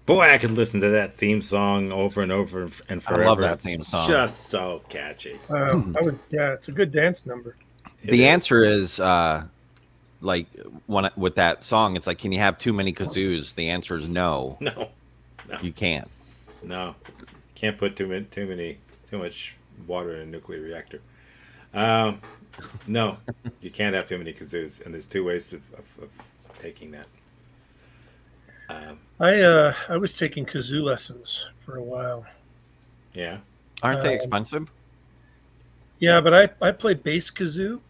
Boy, I could listen to that theme song over and over and I love forever. that It's theme song. just so catchy. It's a good dance number. The answer is like with that song, it's like, can you have too many kazoos? The answer is no. No, You can't. no, can't put too much water in a nuclear reactor. No, you can't have too many kazoos, and there's two ways of taking that. I was taking kazoo lessons for a while. Yeah. Aren't they expensive? Yeah, but I play bass kazoo,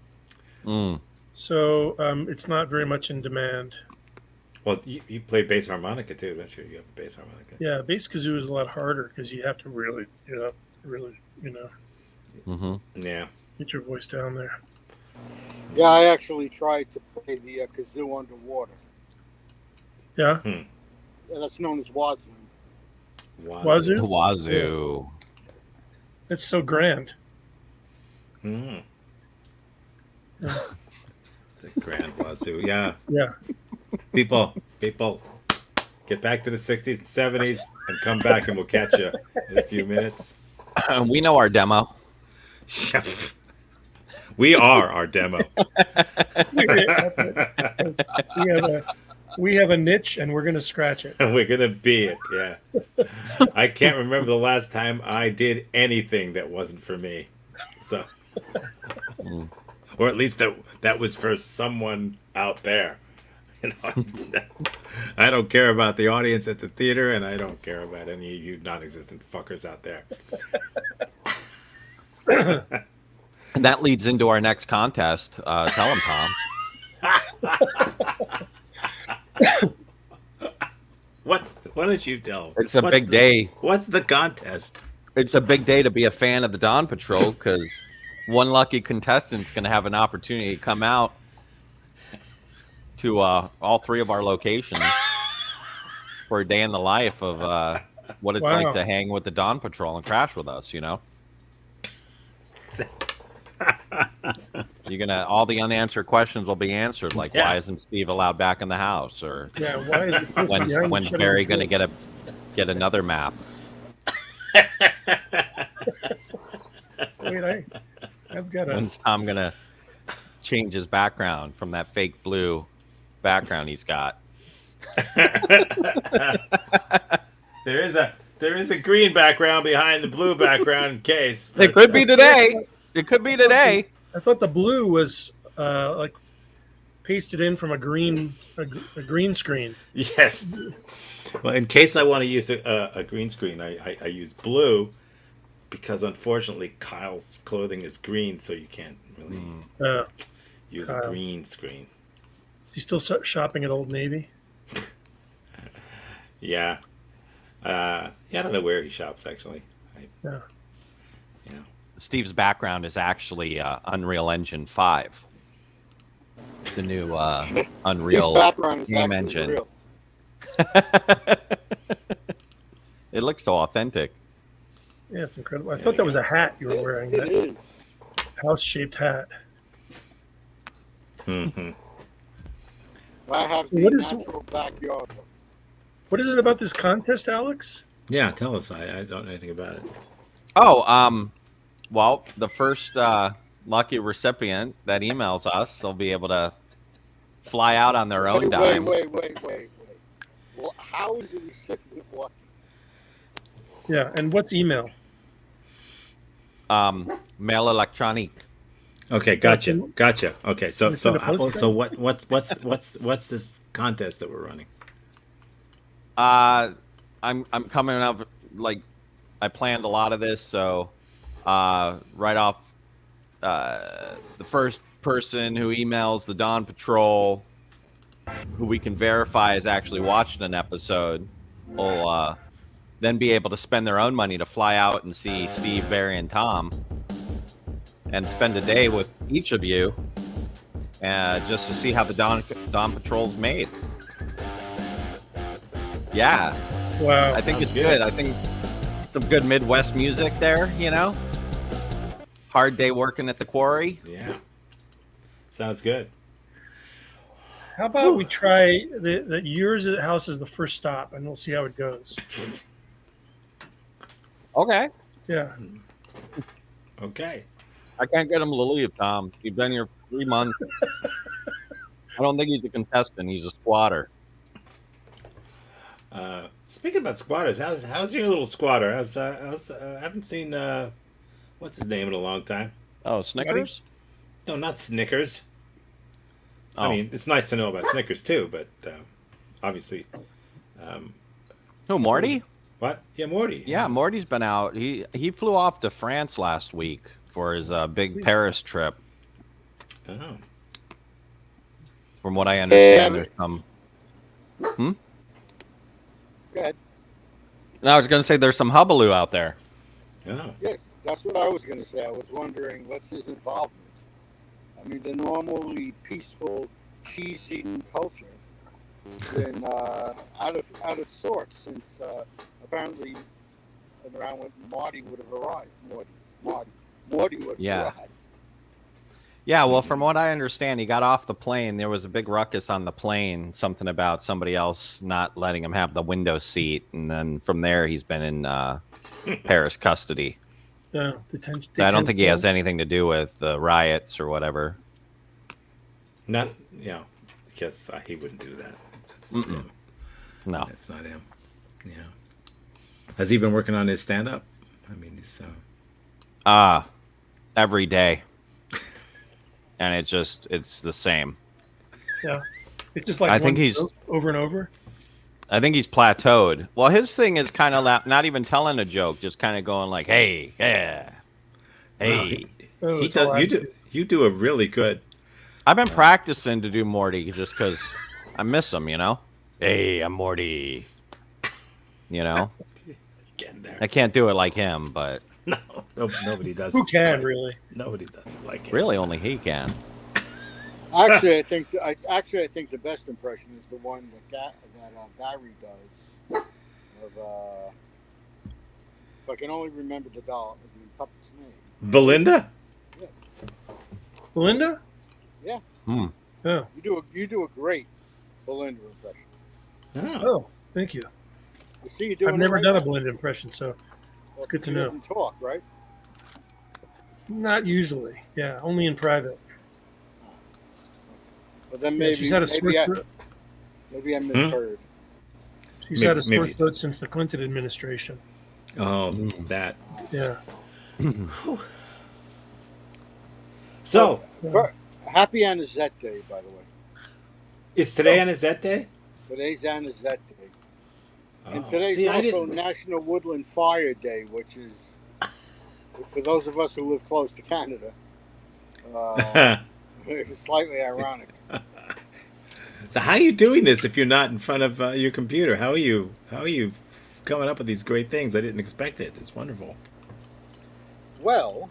Mm. so it's not very much in demand. Well, you play bass harmonica too, don't you? You have a bass harmonica. Yeah, bass kazoo is a lot harder because you have to really, Mm-hmm. Yeah. get your voice down there. Yeah, I actually tried to play the kazoo underwater. Yeah, Yeah, that's known as wazoo. Wazoo? The wazoo. It's so grand. Mm. Yeah. The grand wazoo. Yeah. Yeah. People, get back to the 60s and 70s and come back and we'll catch you in a few minutes. We know our demo. We are our demo. That's it. We have a niche and we're going to scratch it. We're going to be it, yeah. I can't remember the last time I did anything that wasn't for me. So, or at least that was for someone out there. You know, I don't care about the audience at the theater, and I don't care about any of you non-existent fuckers out there. And that leads into our next contest. Tell them, Tom. Why don't you tell? It's a big day. What's the contest? It's a big day to be a fan of the Dawn Patrol because one lucky contestant's going to have an opportunity to come out to all three of our locations for a day in the life of what it's like to hang with the Dawn Patrol and crash with us, you know? You're gonna all the unanswered questions will be answered, like why isn't Steve allowed back in the house, or why is when's Barry gonna get another map? Wait, I've got When's Tom gonna change his background from that fake blue background he's got? There is a green background behind the blue background in case. It could be today. It could be today. I thought the blue was like pasted in from a green screen. Yes. Well, in case I want to use a green screen, I use blue because unfortunately Kyle's clothing is green, so you can't really use a green screen. Is he still shopping at Old Navy? Yeah. I don't know where he shops actually. Yeah. Steve's background is actually Unreal Engine 5, the new Unreal game engine. Real. It looks so authentic. Yeah, it's incredible. I thought that was a hat you were wearing. It is. House-shaped hat. Mm-hmm. I have the natural backyard. What is it about this contest, Alex? Yeah, tell us. I don't know anything about it. Oh, well, the first lucky recipient that emails us will be able to fly out on their own dime. Wait. Well, how is the recipient lucky? Yeah, and what's email? Mail electronic. Okay, gotcha. Okay, so what's this contest that we're running? I'm coming up, like, I planned a lot of this, so right off, the first person who emails the Dawn Patrol, who we can verify is actually watching an episode, will then be able to spend their own money to fly out and see Steve, Barry, and Tom, and spend a day with each of you, just to see how the Dawn Patrol's made. Yeah. Wow. I think it's good. I think some good Midwest music there, you know? Hard day working at the quarry. Yeah. Sounds good. How about we try that yours house is the first stop, and we'll see how it goes. Okay. Yeah. Okay. I can't get him to leave, Tom. He's been here for 3 months. I don't think he's a contestant. He's a squatter. Speaking about squatters, how's your little squatter? I haven't seen what's his name in a long time. Oh, Snickers? No, not Snickers. Oh. I mean, it's nice to know about Snickers too, but obviously, Who, Morty? what? Yeah, Morty. Yeah, Yes. Morty's been out. He flew off to France last week for his big Paris trip. Oh. From what I understand, Yeah. there's some. Go ahead. No, I was going to say there's some hubaloo out there. Oh. Yes, that's what I was going to say. I was wondering, what's his involvement? I mean, the normally peaceful cheese-eating culture has been out of sorts since apparently around when Marty would have arrived. Morty would have Yeah. arrived. Yeah, well, from what I understand, he got off the plane. There was a big ruckus on the plane, something about somebody else not letting him have the window seat. And then from there, he's been in Paris custody. Detention. I don't think he has anything to do with the riots or whatever. Not, because he wouldn't do that. That's not him. No. That's not him. Yeah. Has he been working on his stand-up? I mean, he's Every day. And it's the same. Yeah. It's just like I think he's joke over and over. I think he's plateaued. Well, his thing is kind of not even telling a joke, just kind of going like, "Hey, yeah, hey." You do a really good. I've been practicing to do Morty just because I miss him, you know. Hey, I'm Morty. You know, Getting there. I can't do it like him, but No, nobody does. Who it can like- really? Nobody does it like him. really only he can. Actually, I think the best impression is the one that Barry does. Of if I can only remember the puppet's name. Belinda? Belinda? Yeah. Hmm. Oh. You do a great Belinda impression. Oh, thank you. You see, you doing. I've never it right done a now. Belinda impression, so Well, good to she know. doesn't talk, right? not usually. Yeah, only in private. But then Yeah, maybe she's had a sore throat. maybe I misheard. She's had a sore maybe. throat since the Clinton administration. Oh, that. Yeah. So, Happy Anisette Day, by the way. is today Anisette Day? Today's Anisette Day. And Oh, today's see, I also didn't- National Woodland Fire Day, which is, for those of us who live close to Canada, it's slightly ironic. So how are you doing this if you're not in front of your computer? How are you coming up with these great things? I didn't expect it. It's wonderful. Well,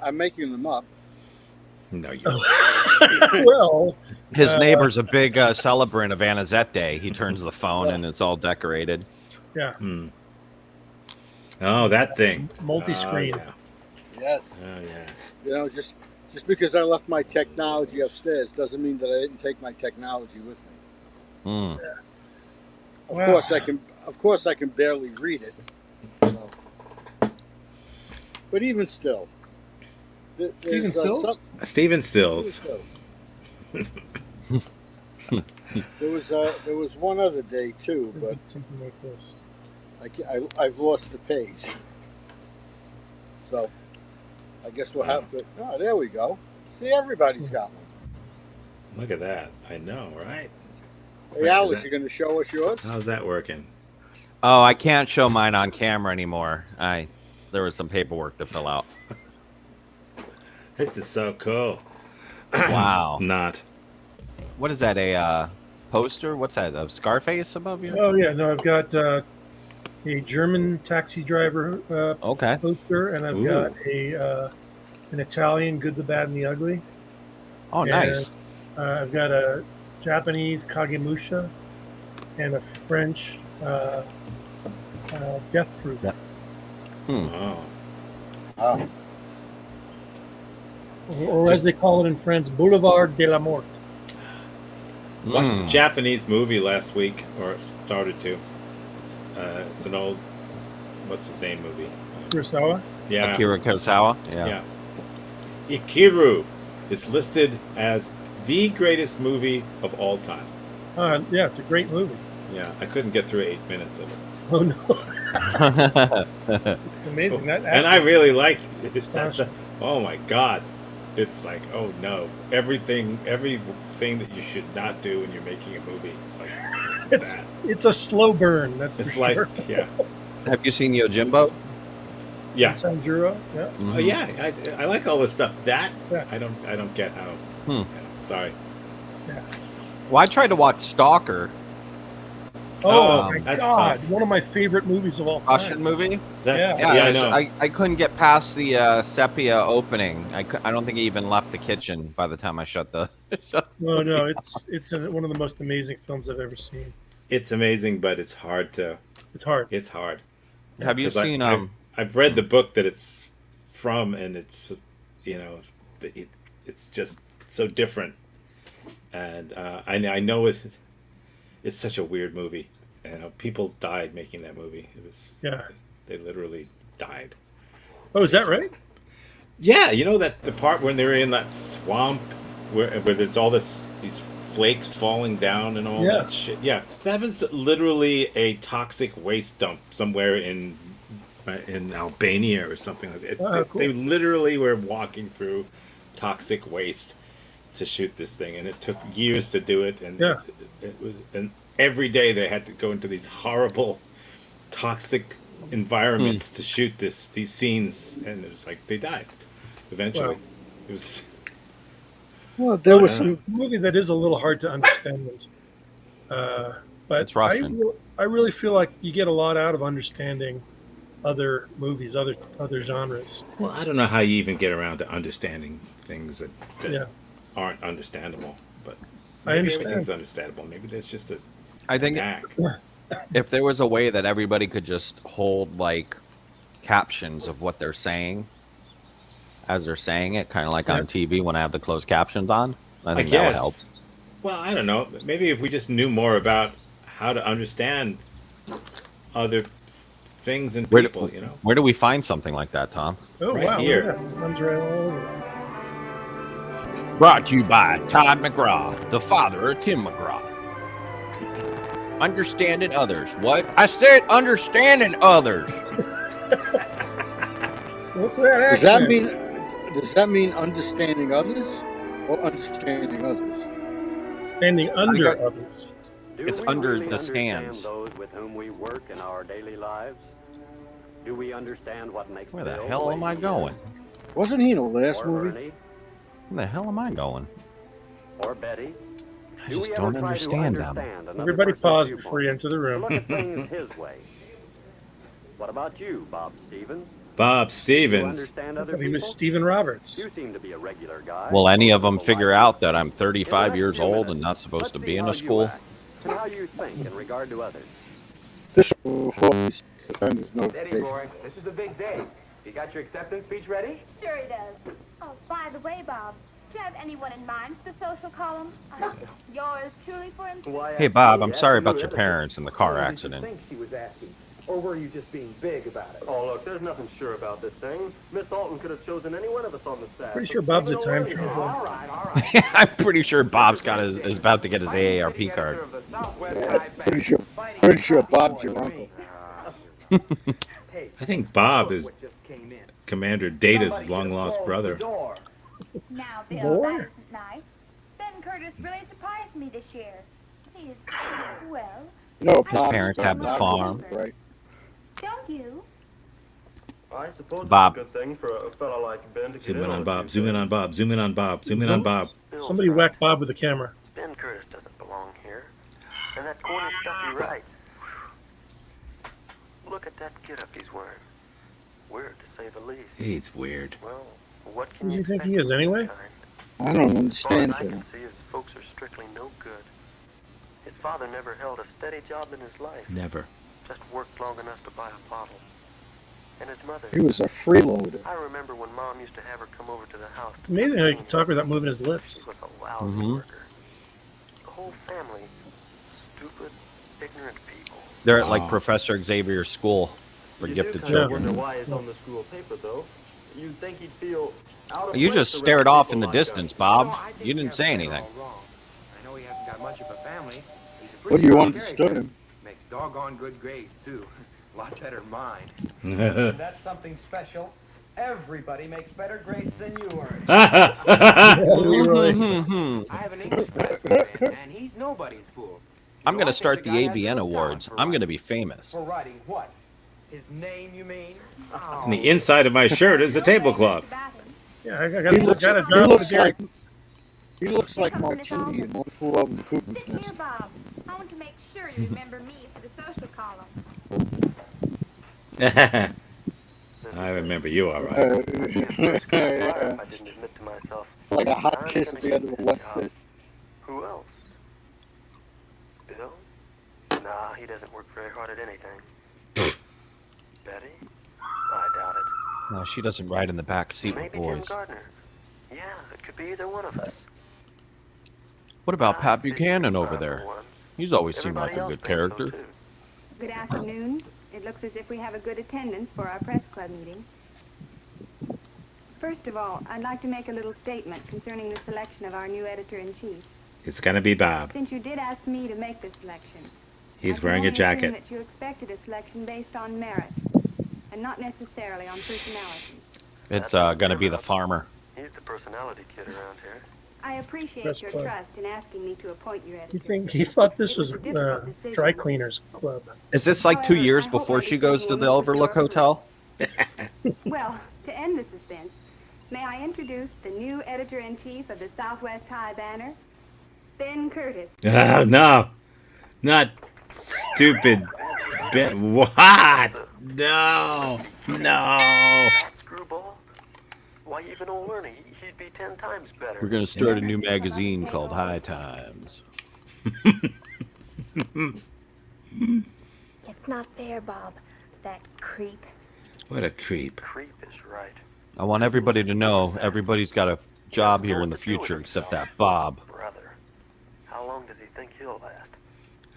I'm making them up. No, you. Well, His neighbor's a big celebrant of Anisette Day. He turns the phone and it's all decorated. yeah. Hmm. Oh, that thing. Multi-screen. Oh, yeah. Yes. Oh, yeah. You know, just because I left my technology upstairs doesn't mean that I didn't take my technology with me. Hmm. Of Wow. course I can barely read it. So. But even still, Even Stills? Steven Stills. There was one other day too, but Something like this. I've lost the page. So I guess we'll have to. Oh, there we go. See, everybody's got one. Look at that. I know, right? Hey, Right, Alex, is that- you going to show us yours? How's that working? Oh, I can't show mine on camera anymore. There was some paperwork to fill out. This is so cool. Wow. Not. What is that? A poster? What's that? A Scarface above you? Oh yeah, no, I've got a German taxi driver Okay. poster, and I've Ooh. got an Italian Good, the Bad, and the Ugly. Oh, And, nice. I've got a Japanese Kagemusha and a French Death Proof. Yeah. Oh. Oh. or as they call it in France, Boulevard de la Mort. Watched a Japanese movie last week, or started to. It's an old, what's his name movie? Kurosawa. Yeah. Akira Kurosawa. Yeah. Ikiru is listed as the greatest movie of all time. Yeah, it's a great movie. Yeah, I couldn't get through 8 minutes of it. Oh no, amazing! So, that and I really liked it. Astonishing. Oh my god, it's like, oh no, everything that you should not do when you're making a movie. It's like it's a slow burn. That's it's for like sure. yeah. Have you seen Yojimbo? Yeah. Sanjuro. Yeah. Oh yeah, I like all this stuff. That Yeah. I don't get how. Sorry. Yeah. Well, I tried to watch Stalker, Oh my that's god! tough. One of my favorite movies of all time. Russian movie. That's Yeah. I know. I couldn't get past the sepia opening. I don't think he even left the kitchen by the time I shut the. No, it's one of the most amazing films I've ever seen. It's amazing, but it's hard to. It's hard. It's hard. Have you 'Cause seen I've read the book that it's from, and it's it's just so different, and I know it's such a weird movie. People died making that movie. It was they literally died. Oh, is that right? Yeah, you know that the part when they're in that swamp where there's all these flakes falling down and all that shit. Yeah, that was literally a toxic waste dump somewhere in Albania or something like that. Cool. They literally were walking through toxic waste to shoot this thing, and it took years to do it. And it was, and every day they had to go into these horrible, toxic environments to shoot these scenes, and it was like they died eventually. Wow. It was. Well, there was a movie that is a little hard to understand, but It's Russian. I really feel like you get a lot out of understanding other movies, other genres. Well, I don't know how you even get around to understanding things that Yeah. aren't understandable, but I maybe understand. everything's understandable. Maybe there's just a I think knack. if there was a way that everybody could just hold like captions of what they're saying as they're saying it, kind of like on TV when I have the closed captions on, I think that would help. Well, I don't know. Maybe if we just knew more about how to understand other things and people, Where do we find something like that, Tom? Oh Right wow! here. Look at that. Runs right all over. Brought to you by Todd McGraw, the father of Tim McGraw. Understanding others. What? I said understanding others. What's that Does accent? that mean understanding others or understanding others? Standing under others. It's under the stands. Those with whom we work in our daily lives? Do we understand what makes Where the Bill hell way am I he going? is? Wasn't he in the last Or movie? Ernie? Where the hell am I going? Or Betty? I Do just we don't ever try to understand them. another Everybody person's pause viewpoint? before you enter the To room. look at things his way. What about you, Bob Stevens? Bob Do you Stevens. understand I other thought he was people? Stephen Roberts. You seem to be a regular guy. Will any of them People figure like out you. that I'm 35 In years the next few old minutes, and not supposed let's to see be in how a you school? act and how you think in regard to others. This before the offender's Steady, notification. boy. This is a big day. You got your acceptance speech ready? Sure he does. Oh, by the way, Bob, do you have anyone in mind for the social column? Yours truly, for instance? Why, Hey, Bob, I'm absolutely, sorry about your absolutely. parents and the car What did you accident. think she was asking? Or were you just being big about it? Oh, look, there's nothing sure about this thing. Miss Alton could have chosen any one of us on the staff. Pretty sure Bob's a time Even though traveler. All right, all right. I'm pretty sure Bob's got is about to get his AARP card. Pretty sure Bob's your uncle. Hey, I think Bob look is what just came in. Commander Data's Somebody long lost close brother. the door. Now, Bill, Boy. that isn't nice. Ben Curtis really surprised me this year. He is, well, No, His Bob's parents got have the Bob's farm. right. don't you? I suppose Bob. it's a good thing for a fella like Ben to Zoom get in on a Bob. few Zoom in things. on Bob. Zoom in on Bob. Zoom in on Bob. Somebody whack Bob with the camera. Ben Curtis doesn't belong here. And that corny stuff he writes. Look at that get-up he's wearing. Weird, to say the least. He's weird. Well, what can Who does you he think expect he is, from this anyway? kind? I don't As far understand as I him. can see, his folks are strictly no good. His father never held a steady job in his life. Never. Just worked long enough to buy a bottle. and his mother. He was a freeloader. I remember when Mom used to have her come over to the house. Amazing how he can talk without moving his He lips. was a lousy worker. The whole family, stupid, ignorant people. They're at like Professor Xavier's school for gifted children. Wonder why it's on the school paper, though. You'd think he'd feel out of You place just around stared off people in the like distance, us. Bob. No, I think You didn't have say it anything. all wrong. I know he hasn't got much of a family. He's a But pretty you strong understood character. him. Makes doggone good grades, too. A lot better than mine. That's something special. Everybody makes better grades than you are. Leroy. I have an English class friend, and he's nobody's fool. I'm You know, gonna I start think the guy has AVN real talent Awards. for I'm gonna writing. be famous. For writing what? His name, you mean? Oh. And the inside of my shirt is a tablecloth. Yeah, I got a He job. looks with like he looks like Martini in One Flew Over the Cuckoo's Here, Nest. Bob. I want to make sure you remember me for the social column. I remember you all right. I didn't admit to myself. Like a hot I'm kiss gonna at the end of a get left this job. fist. Who else? Bill? Nah, he doesn't work very hard at anything. Betty? I doubt it. No, she doesn't ride in the back seat with Maybe Jim boys. Gardner. Yeah, it could be either one of us. What about Pat I think Buchanan you're over fine there? for once. He's always seemed like Everybody a else good thinks so, character. too. Good afternoon. It looks as if we have a good attendance for our press club meeting. First of all, I'd like to make a little statement concerning the selection of our new editor-in-chief. It's gonna be Bob. Since you did ask me to make the selection, He's I can wearing a only assume jacket. that you expected a selection based on merit, and not necessarily on personality. It's gonna be the farmer. He's the personality kid around here. I appreciate Press your club. trust in asking me to appoint your editor. He thought this was a dry cleaners club. Is this like 2 However, years I hope before my she goes to decision the will Overlook secure Hotel? Well, to end the suspense, may I introduce the new editor-in-chief of the Southwest High Banner, Ben Curtis. Oh, no. Not stupid. What? No. No. Screwball? Why even old Ernie? He'd be 10 times better. We're gonna start a new magazine called High Times. It's not fair, Bob. That creep. What a creep. Creep is right. I want everybody to know everybody's got a job here in the future except that Bob. Brother. How long does he think he'll last?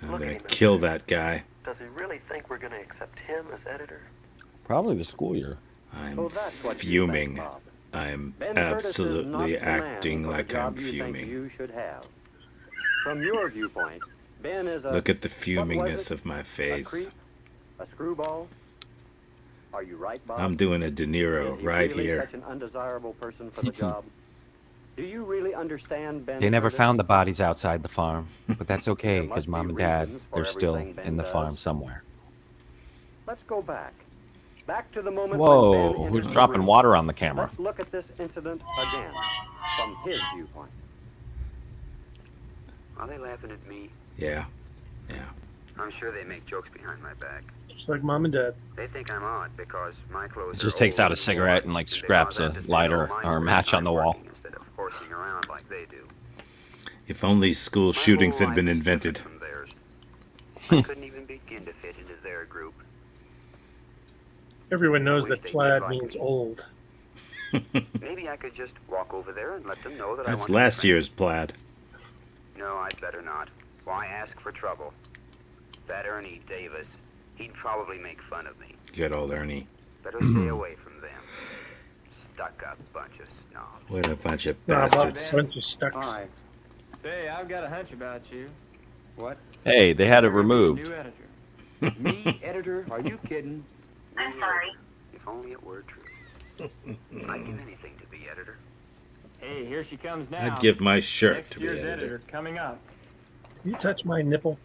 I'm Look at gonna him in kill there. that guy. Does he really think we're gonna accept him as editor? Probably the school year. I'm So that's what you fuming. think, Bob. I'm Ben Curtis is not absolutely the man acting for the like I'm job you think fuming. you should have. From your viewpoint, Ben is a Look at the what was fumingness it? of my A face. creep? A screwball? Are you right, Bob? I'm doing a De Niro Is he right really here. such an undesirable person for the job? Do you really understand Ben? They never Curtis? found the bodies outside the farm, but that's okay There because must Mom be and Dad, reasons for they're still everything Ben in the does. farm somewhere. Let's go back. Back to the moment when Ben Whoa, entered who's the dropping room. water on the camera? Let's look at this incident again, from his viewpoint. Are they laughing at me? Yeah. I'm sure they make jokes behind my back. Just like Mom and Dad. They think I'm odd because my clothes He just are takes old out a and cigarette worn, and like because scraps I a just spend lighter all my or a free match on time the wall. working Instead of horsing around like they do. If only school My shootings whole had been life is invented. different from theirs. I couldn't even begin to fit into their group. Everyone knows Wish that they plaid did like means me. old. Maybe I could just walk over there and let them know that I That's want to last be year's plaid. friends. No, I'd better not. Why ask for trouble? That Ernie Davis, he'd probably make fun of me. Good old Ernie. Better stay away from them. Stuck-up bunch of snobs. What a bunch of Nah, Bob, bastards. bunch of stucks. Hi. Say, I've got a hunch about you. What? Hey, they had it You're gonna be removed. New editor. Me, editor? Are you kidding? I'm sorry. If only it were true. I'd give anything to be editor. Hey, here she comes now. I'd give my shirt Next to be year's editor. coming up. You touch my nipple.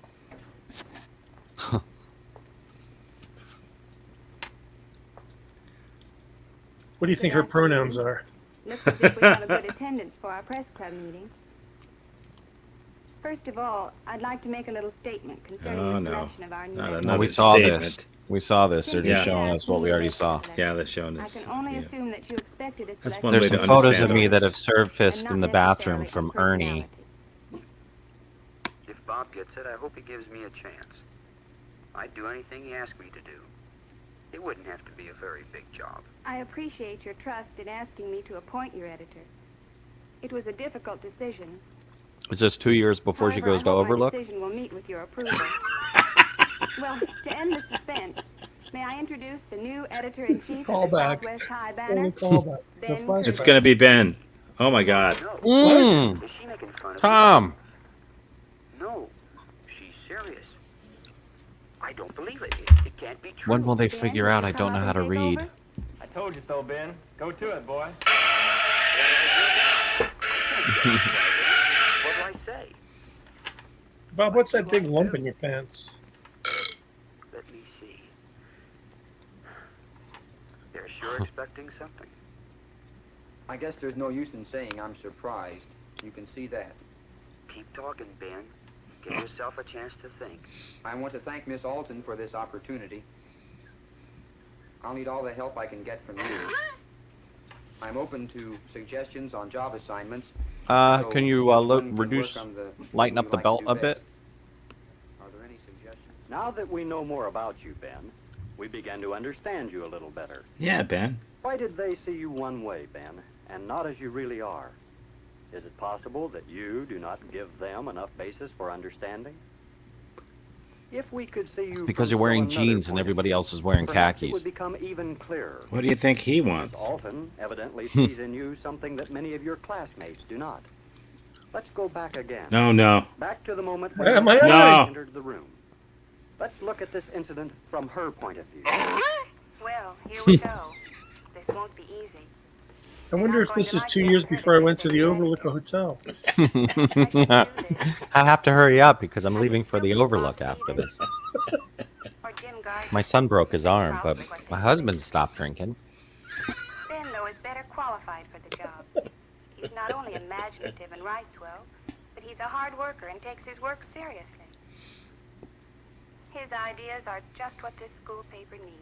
What do you think her pronouns are? Looks as if we have a good attendance for our press club meeting. First of all, I'd like to make a little statement concerning Oh, the no. selection of our new Not editor. No, another we saw statement. this. We saw this. They're just Yeah. showing us what we already saw. Yeah, they're showing I us. can only Yeah. assume that you expected a That's selection one There's way some to photos understand of me that others. have surfaced and in not the bathroom necessarily from on Ernie. personality. If Bob gets it, I hope he gives me a chance. I'd do anything he asked me to do. It wouldn't have to be a very big job. I appreciate your trust in asking me to appoint your editor. It was a difficult decision. Is this 2 years before she However, goes to I hope Overlook? My decision will meet with your approval. Well, to end the suspense, may I introduce the new editor-in-chief of the Callback. Southwest High Only Banner? callback. The Ben flashback. It's going to be Ben. Oh my God. No. Mm. Is she making fun of Tom. you? No. She's serious. I don't believe it. It can't be true. When will they Ben, figure would out you I come don't know up how and to take read? over? I told you so, Ben. Go to it, boy. What do I say? Bob, what's that big lump in your pants? Let me see. They're sure expecting something. I guess there's no use in saying I'm surprised. You can see that. Keep talking, Ben. Give yourself a chance to think. I want to thank Miss Alton for this opportunity. I'll need all the help I can get from you. I'm open to suggestions on job assignments. So Can you each one can reduce, work on the lighten one up you the like belt to do a bit? best. Are there any suggestions? Now that we know more about you, Ben, we began to understand you a little better. Yeah, Ben. Why did they see you one way, Ben, and not as you really are? Is it possible that you do not give them enough basis for understanding? If we could see you Because from you're wearing still another jeans and point of everybody view, else is wearing perhaps it khakis. would become even clearer. What do you think he Miss wants? Alton evidently sees in you something that many of your classmates do not. Let's go back again. No. Back to the moment Where when am I? Miss No. Alton entered the room. Let's look at this incident from her point of view. Well, here we go. This won't be easy. I wonder if this is 2 years before I went to the Overlook Hotel. I have to hurry up because I'm leaving for the Overlook after this. My son broke his arm, but my husband stopped drinking. Ben, though, is better qualified for the job. He's not only imaginative and writes well, but he's a hard worker and takes his work seriously. His ideas are just what this school paper needs.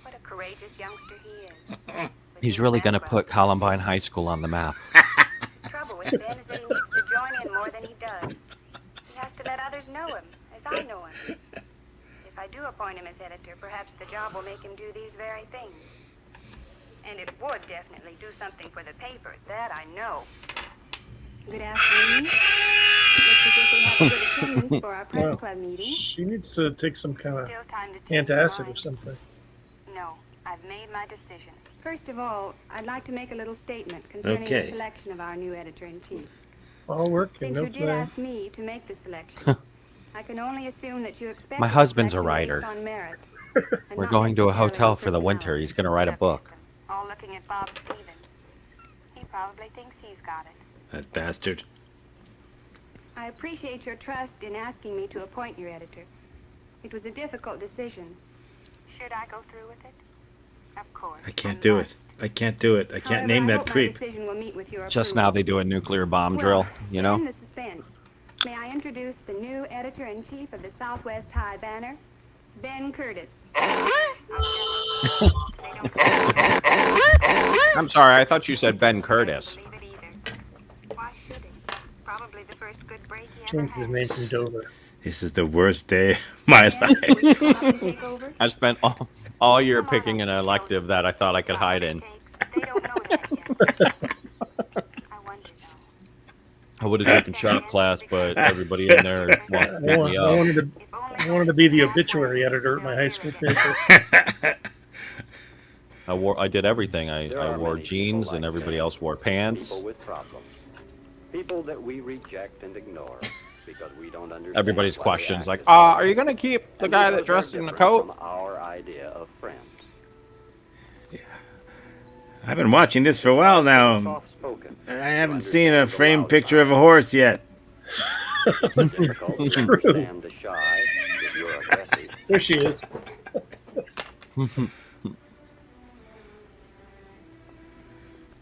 What a courageous youngster he is. He's really going to put Columbine High School on the map. The trouble with Ben is that he needs to join in more than he does. He has to let others know him, as I know him. If I do appoint him as editor, perhaps the job will make him do these very things. And it would definitely do something for the paper, that I know. Good afternoon. It looks as if we have a good attendance for our press Wow. club meeting. She needs to take some kind of Still time to change antacid your or mind. something. No, I've made my decision. First of all, I'd like to make a little statement concerning Okay. the selection of our new editor-in-chief. All work and Since no you did play. ask me to make the selection, I can only assume that you expect My the husband's a selection writer. based on merit, and We're not going to a necessarily hotel on for the winter. personality. He's going to write a book. All looking at Bob Stevens. He probably thinks he's got it. That bastard. I appreciate your trust in asking me to appoint your editor. It was a difficult decision. Should I go through with it? Of course. I can't do it. I can't do it. I can't name that creep. Just now they do a nuclear bomb drill, you know? In the suspense, may I introduce the new editor-in-chief of the Southwest High Banner, Ben Curtis. I'm sorry, I thought you said Ben Curtis. Why should he? Probably the first good break he ever Changed his had. name from Dover. This is the worst day of my Ben, will you come up and take life. over? I spent all year picking an elective that I thought I could hide in. They don't know that yet. I wonder though. I would have taken shop class, but everybody in there wants to beat me I up. wanted to be the obituary editor at my high school paper. I did everything. I There are wore many people jeans like and everybody Ben. else wore pants. People with problems. People that we reject and ignore because we don't understand. Everybody's why they questions act like, as they do. are you going to keep the And guy those that are dressed in the different coat? From our idea of friends. I've been watching this for a while now. Soft-spoken. I haven't seen a framed picture of a horse yet. Difficult to understand the shy if you're aggressive. There she is.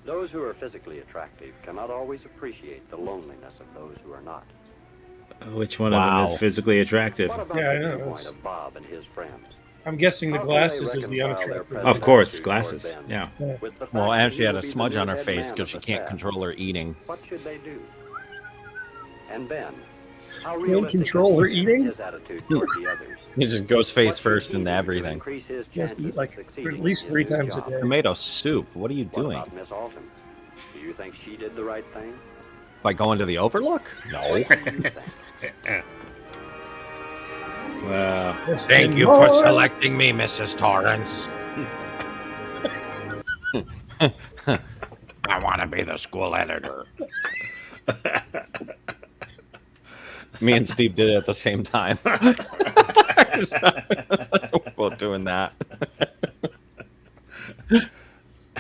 Those who are physically attractive cannot always appreciate the loneliness of those who are not. Which one of them Wow. is physically attractive? What about Yeah, I the know. viewpoint of Bob and his friends? I'm guessing the How can they glasses is the reconcile their unattractive. present Of course, attitude glasses. toward Yeah. Ben with the fact Well, that and he she had will a be the smudge new on her head face man because of she the can't staff. control her eating. What should they do? And Ben, How Can't realistic control her is eating? his attitude toward the others? He just goes face What should first he into do to everything. increase his He has to chances eat like of at succeeding least in 3 his new times a job? day. Tomato soup. What are you What doing? about Miss Alton? Do you think she did the right thing? By going to the Overlook? No. What do you think? Wow. Thank you for selecting me, Mrs. Torrance. I want to be the school editor. Me and Steve did it at the same time. Both doing that.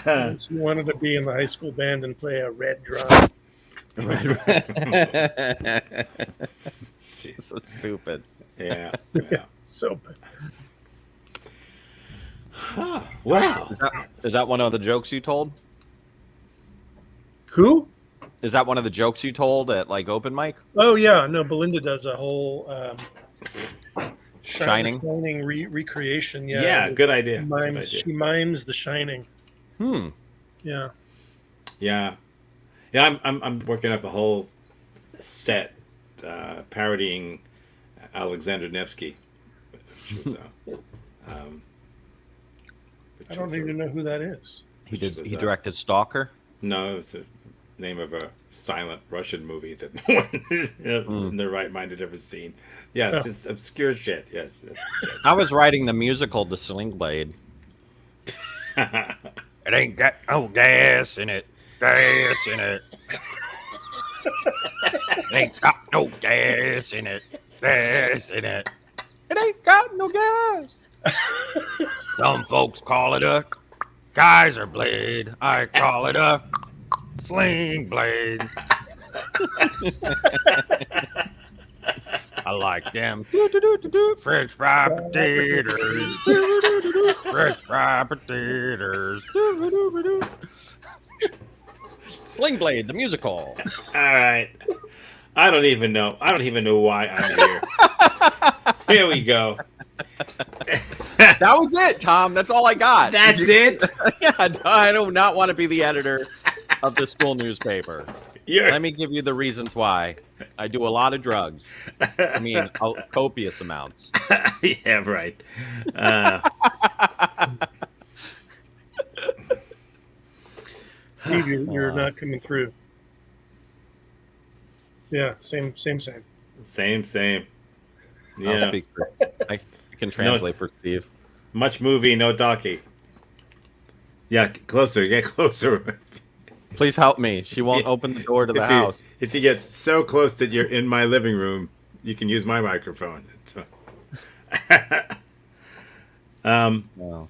Yes, he wanted to be in the high school band and play a red drum. So stupid. Yeah. So bad. Wow. Is that one of the jokes you told? Who? Is that one of the jokes you told at like open mic? Oh yeah, no. Belinda does a whole Shining? recreation. Yeah, good idea. Mimes, Good idea. She mimes The Shining. Hmm. Yeah. Yeah. I'm working up a whole set parodying Alexander Nevsky, which was I don't even know who that is. He directed Stalker. No, it was the name of a silent Russian movie that no one in their right mind had ever seen. Yeah, it's just obscure shit. Yes. I was writing the musical to Sling Blade. It ain't got no gas in it. Gas in it. It ain't got no gas in it. Gas in it. It ain't got no gas. Some folks call it a Kaiser blade. I call it a sling blade. I like them French fry potatoes. French fry potatoes. Sling Blade, the musical. All right. I don't even know why I'm here. Here we go. That was it, Tom. That's all I got. That's it? Yeah, I do not want to be the editor of the school newspaper. Let me give you the reasons why. I do a lot of drugs. I mean, copious amounts. Yeah, right. Steve, you're not coming through. Yeah, same. Same. Yeah. I'll speak for, I can translate for Steve. Much movie, no talkie. Yeah, closer. Get closer. Please help me. She won't open the door to the house. If you get so close that you're in my living room, you can use my microphone. It's fine. Wow.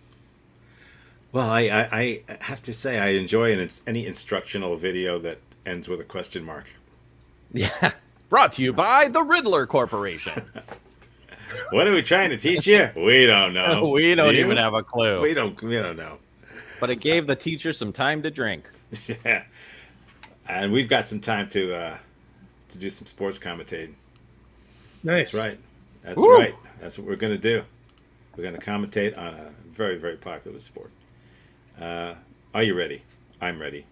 Well, I have to say I enjoy any instructional video that ends with a question mark. Yeah. Brought to you by the Riddler Corporation. What are we trying to teach you? We don't know. We don't even have a clue. We don't know. But it gave the teacher some time to drink. Yeah. And we've got some time to do some sports commentating. Nice. That's right. That's Woo! right. That's what we're going to do. We're going to commentate on a very, very popular sport. Are you ready? I'm ready.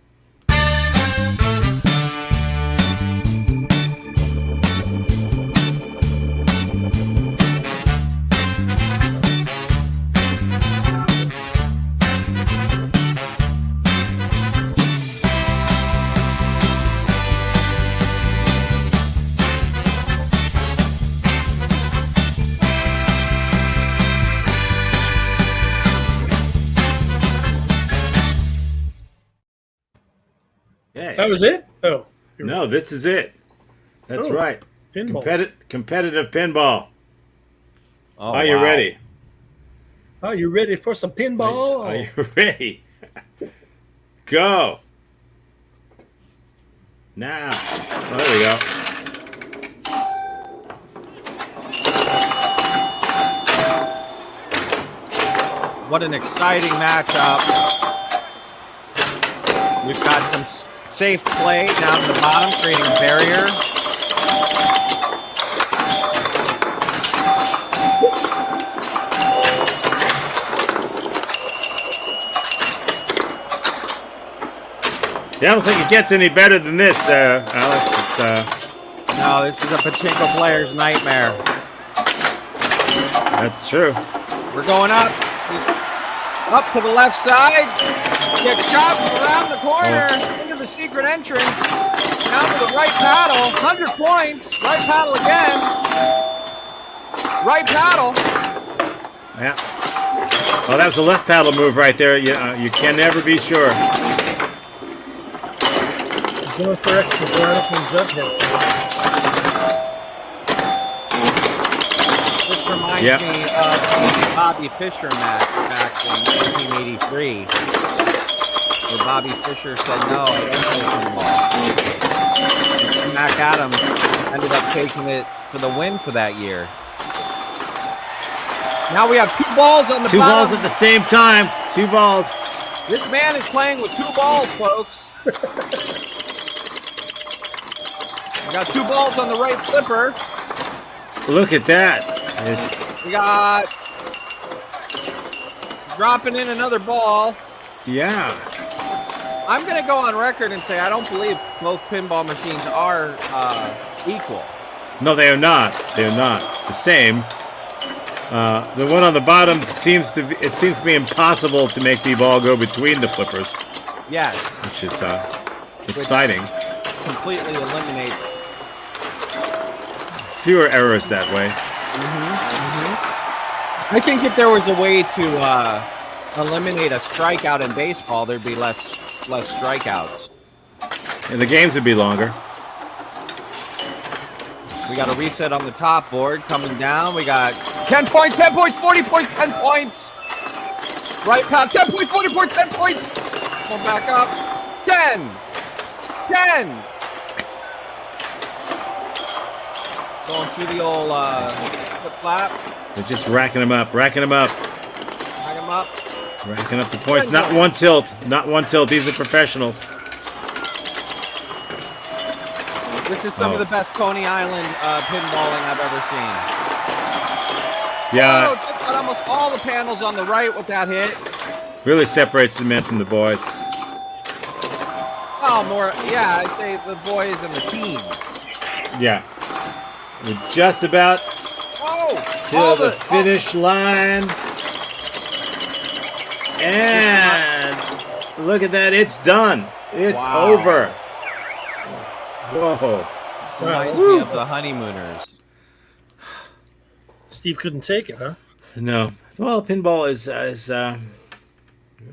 Yeah. That was it? Oh. No, this is it. That's right. Pinball. Competitive pinball. Oh, Are you ready? Are you ready for some pinball? Are you ready? Go. Now. Oh, there we go. What an exciting matchup. We've got some safe play down at the bottom, creating a barrier. Yeah, I don't think it gets any better than this, Alice. No, this is a pachinko player's nightmare. That's true. We're going up. Up to the left side. Get chopped around the corner into the secret entrance. Down to the right paddle. 100 points. Right paddle again. Right paddle. Yeah. Well, that was a left paddle move right there. You can never be sure. He's going for extra Jonathan's up here. This reminds me of the Bobby Fischer match back in 1983. Where Bobby Fischer said, no, I don't play pinball. And Smack Adams ended up taking it for the win for that year. Now we have 2 balls on the Two bottom. balls at the same time. 2 balls. This man is playing with 2 balls, folks. We got 2 balls on the right flipper. Look at that. We got dropping in another ball. Yeah. I'm going to go on record and say I don't believe both pinball machines are equal. No, they are not. They are not the same. The one on the bottom seems to be impossible to make the ball go between the flippers. Yes. Which is exciting. Completely eliminates fewer errors that way. I think if there was a way to eliminate a strikeout in baseball, there'd be less strikeouts. And the games would be longer. We got a reset on the top board coming down. We got 10 points, 10 points, 40 points, 10 points. Right path, 10 points, 40 points, 10 points. Come back up. 10. 10. Going through the old flip flap. They're just racking them up, racking them up. Rack them up. Racking up the points. Not one tilt. Not one tilt. These are professionals. This is some of the best Coney Island pinballing I've ever seen. Yeah. Oh, just got almost all the panels on the right with that hit. Really separates the men from the boys. Well, more, yeah, I'd say the boys and the teens. Yeah. We're just about to the finish line. And look at that. It's done. It's over. Whoa. Reminds me of the Honeymooners. Steve couldn't take it, huh? No. Well, pinball is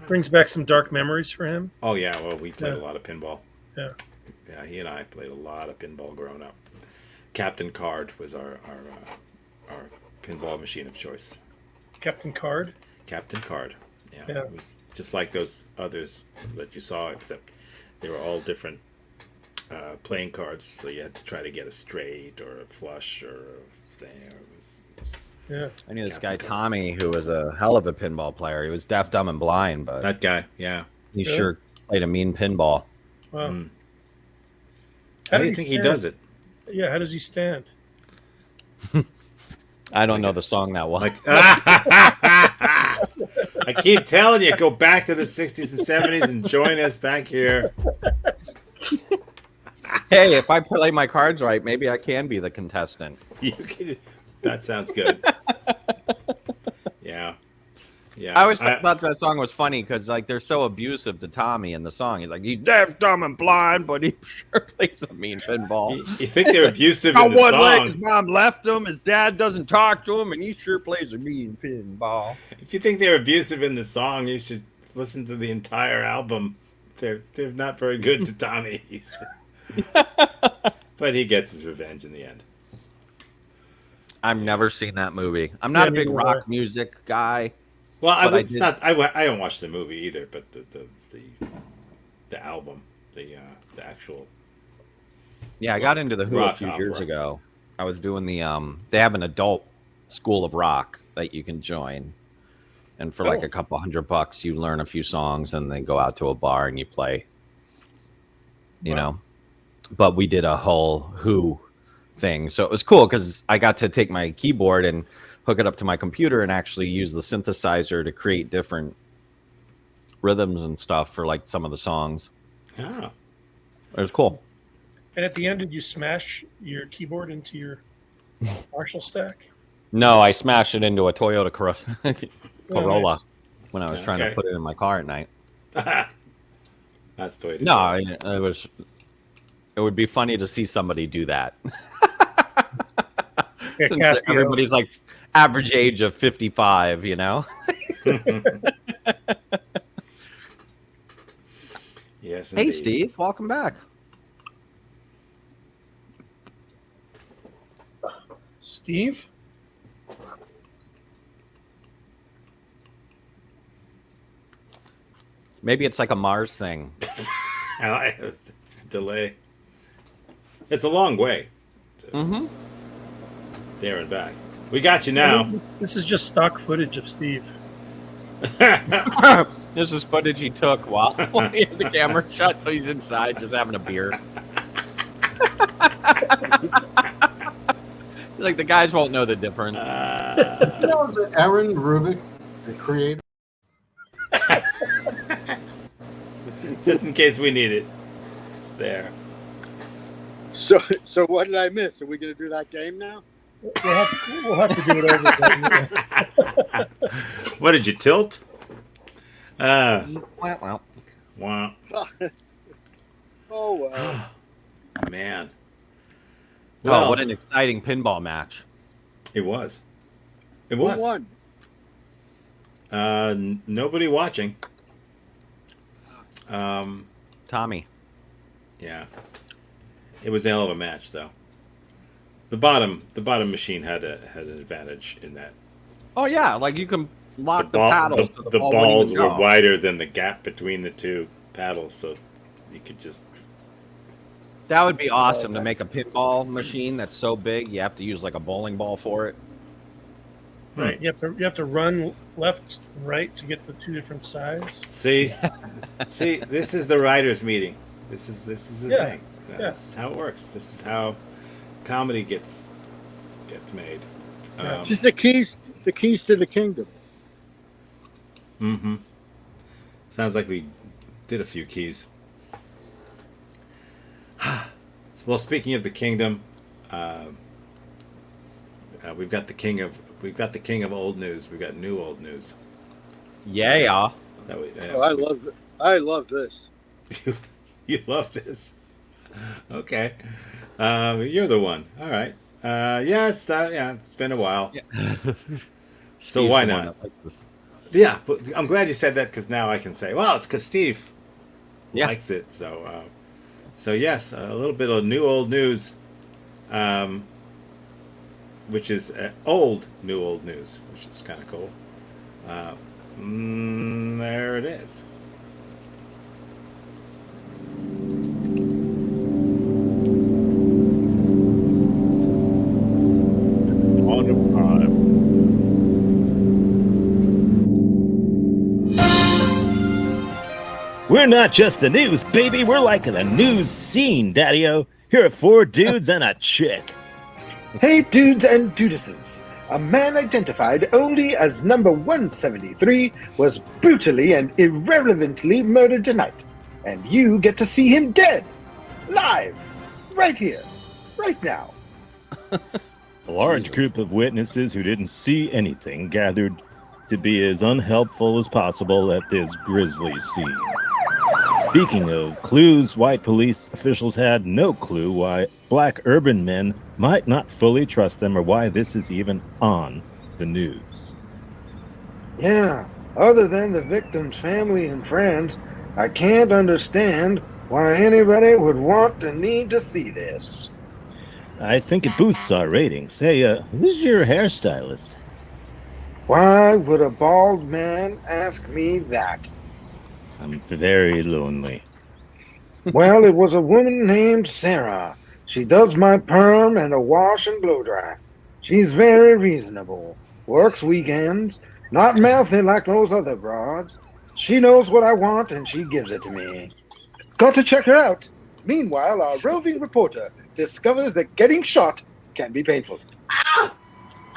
brings back some dark memories for him. Oh yeah, well we played a lot of pinball. Yeah. Yeah, he and I played a lot of pinball growing up. Captain Card was our pinball machine of choice. Captain Card? Captain Card. Yeah. Yeah. It was just like those others that you saw, except they were all different playing cards, so you had to try to get a straight or a flush or a thing. Yeah. I knew this guy Tommy, who was a hell of a pinball player. He was deaf, dumb, and blind, but that guy, yeah, he sure played a mean pinball. Wow. How do you think he does it? Yeah, how does he stand? I don't know the song that well. I keep telling you, go back to the 60s and 70s and join us back here. Hey, if I play my cards right, maybe I can be the contestant. That sounds good. Yeah. Yeah. I always thought that song was funny because like they're so abusive to Tommy in the song. He's like, he's deaf, dumb, and blind, but he sure plays a mean pinball. You think they're abusive in the one song? leg, his mom left him, his dad doesn't talk to him, and he sure plays a mean pinball. If you think they're abusive in the song, you should listen to the entire album. They're not very good to Tommy. But he gets his revenge in the end. I've never seen that movie. I'm not a big rock music guy. Well, I don't watch the movie either, but the album, the actual. Yeah, I got into the Who a few years ago. I was doing the they have an adult school of rock that you can join, and for like a couple $100, you learn a few songs and then go out to a bar and you play. You know, but we did a whole Who thing, so it was cool because I got to take my keyboard and hook it up to my computer and actually use the synthesizer to create different rhythms and stuff for like some of the songs. Yeah, it was cool. And at the end, did you smash your keyboard into your Marshall stack? No, I smashed it into a Toyota Corolla nice. when I was trying to put it in my car at night. That's the way to No, do it. it was. It would be funny to see somebody do that. Yeah, Since Casio. everybody's like average age of 55, you know. Yes. Hey, Indeed. Steve, welcome back. Steve? Maybe it's like a Mars thing. Delay. It's a long way. Mm-hmm. There and back. We got you now. This is just stock footage of Steve. This is footage he took while he had the camera shut, so he's inside just having a beer. Like the guys won't know the difference. You know that Aaron Rubik, the creator. Just in case we need it. It's there. So what did I miss? Are we going to do that game now? We'll have to do it over again. What did you tilt? Wow. Wow. Oh, well. Man. Well, what an exciting pinball match. It was. It Who was. won? Nobody watching. Tommy. Yeah. It was a hell of a match, though. The bottom machine had an advantage in that. Oh yeah, like you can lock the paddles. So the ball balls wouldn't were go. wider than the gap between the two paddles, so you could just. That would be awesome to make a pinball machine that's so big you have to use like a bowling ball for it. Right. You have to run left and right to get the two different sides. See, this is the writers' meeting. This is the thing. This is how it works. This is how comedy gets made. Just the keys to the kingdom. Mm-hmm. Sounds like we did a few keys. Well, speaking of the kingdom, we've got the king of old news. We've got new old news. Yeah. I love this. You love this. Okay. You're the one. All right. It's been a while. Yeah. So why not? Yeah, but I'm glad you said that because now I can say, well, it's because Steve likes it. So, yes, a little bit of new old news, which is old news, which is kind of cool. There it is. We're not just the news, baby. We're like the news scene, Daddy-O. Here are 4 dudes and a chick. Hey, dudes and dudesses. A man identified only as number 173 was brutally and irrelevantly murdered tonight. And you get to see him dead. Live. Right here. Right now. A large group of witnesses who didn't see anything gathered to be as unhelpful as possible at this grisly scene. Speaking of clues, white police officials had no clue why black urban men might not fully trust them or why this is even on the news. Yeah, other than the victim's family and friends, I can't understand why anybody would want to need to see this. I think it boosts our ratings. Hey, who's your hairstylist? Why would a bald man ask me that? I'm very lonely. Well, it was a woman named Sarah. She does my perm and a wash and blow dry. She's very reasonable. Works weekends. Not mouthy like those other broads. She knows what I want and she gives it to me. Got to check her out. Meanwhile, our roving reporter discovers that getting shot can be painful. Ow!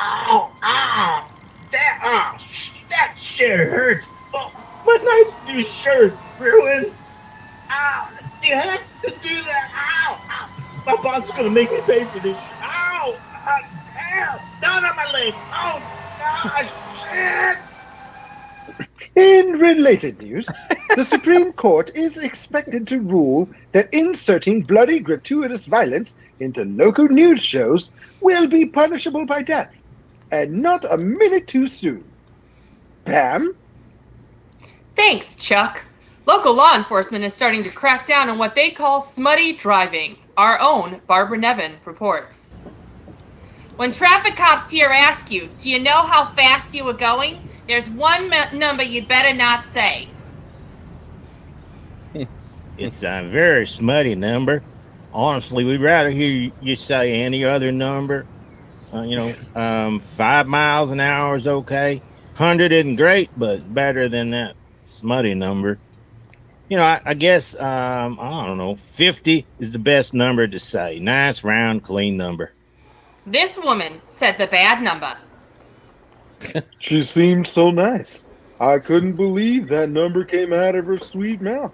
Ow! Ow! That shit hurts. Oh, my nice new shirt ruined. Ow! Do you have to do that? Ow! Ow! My boss is gonna make me pay for this. Ow! Ow! Down on my leg! Oh gosh! Shit! In related news, the Supreme Court is expected to rule that inserting bloody, gratuitous violence into local news shows will be punishable by death, and not a minute too soon. Pam? Thanks, Chuck. Local law enforcement is starting to crack down on what they call smutty driving. Our own Barbara Nevin reports. When traffic cops here ask you, do you know how fast you were going? There's one number you'd better not say. It's a very smutty number. Honestly, we'd rather hear you say any other number. 5 miles an hour is okay. 100 isn't great, but it's better than that smutty number. I guess, I don't know, 50 is the best number to say. Nice, round, clean number. This woman said the bad number. She seemed so nice. I couldn't believe that number came out of her sweet mouth.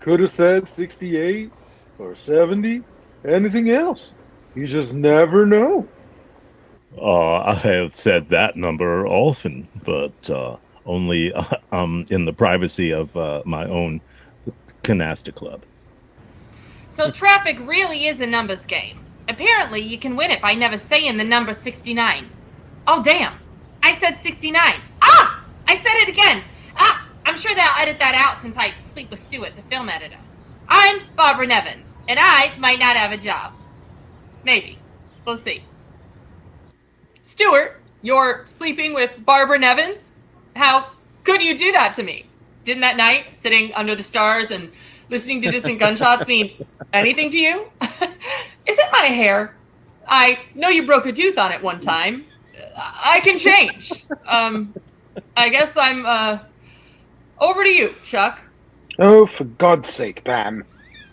Could have said 68 or 70, anything else. You just never know. I have said that number often, but only in the privacy of my own canasta club. So traffic really is a numbers game. Apparently, you can win it by never saying the number 69. Oh, damn. I said 69. Ah! I said it again. Ah! I'm sure they'll edit that out since I sleep with Stuart, the film editor. I'm Barbara Nevins, and I might not have a job. Maybe. We'll see. Stuart, you're sleeping with Barbara Nevins? How could you do that to me? Didn't that night, sitting under the stars and listening to distant gunshots mean anything to you? Is it my hair? I know you broke a tooth on it one time. I can change. I guess I'm over to you, Chuck. Oh, for God's sake, Pam.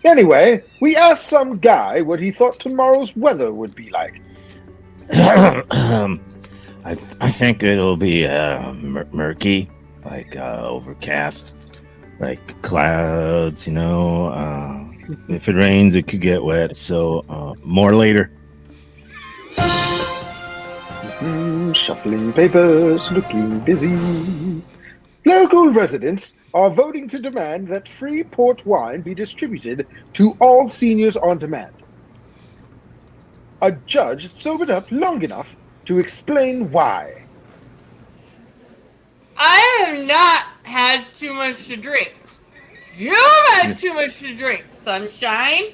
Anyway, we asked some guy what he thought tomorrow's weather would be like. I think it'll be murky, like overcast, like clouds, if it rains, it could get wet, so more later. Shuffling papers, looking busy. Local residents are voting to demand that free port wine be distributed to all seniors on demand. A judge sobered up long enough to explain why. I have not had too much to drink. You've had too much to drink, sunshine.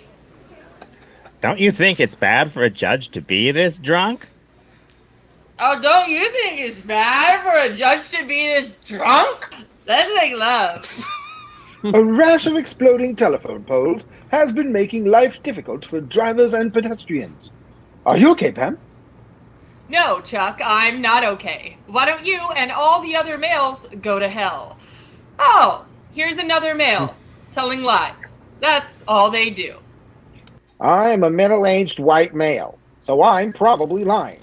Don't you think it's bad for a judge to be this drunk? Oh, don't you think it's bad for a judge to be this drunk? Let's make love. A rash of exploding telephone poles has been making life difficult for drivers and pedestrians. Are you okay, Pam? No, Chuck, I'm not okay. Why don't you and all the other males go to hell? Oh, here's another male telling lies. That's all they do. I am a middle-aged white male, so I'm probably lying.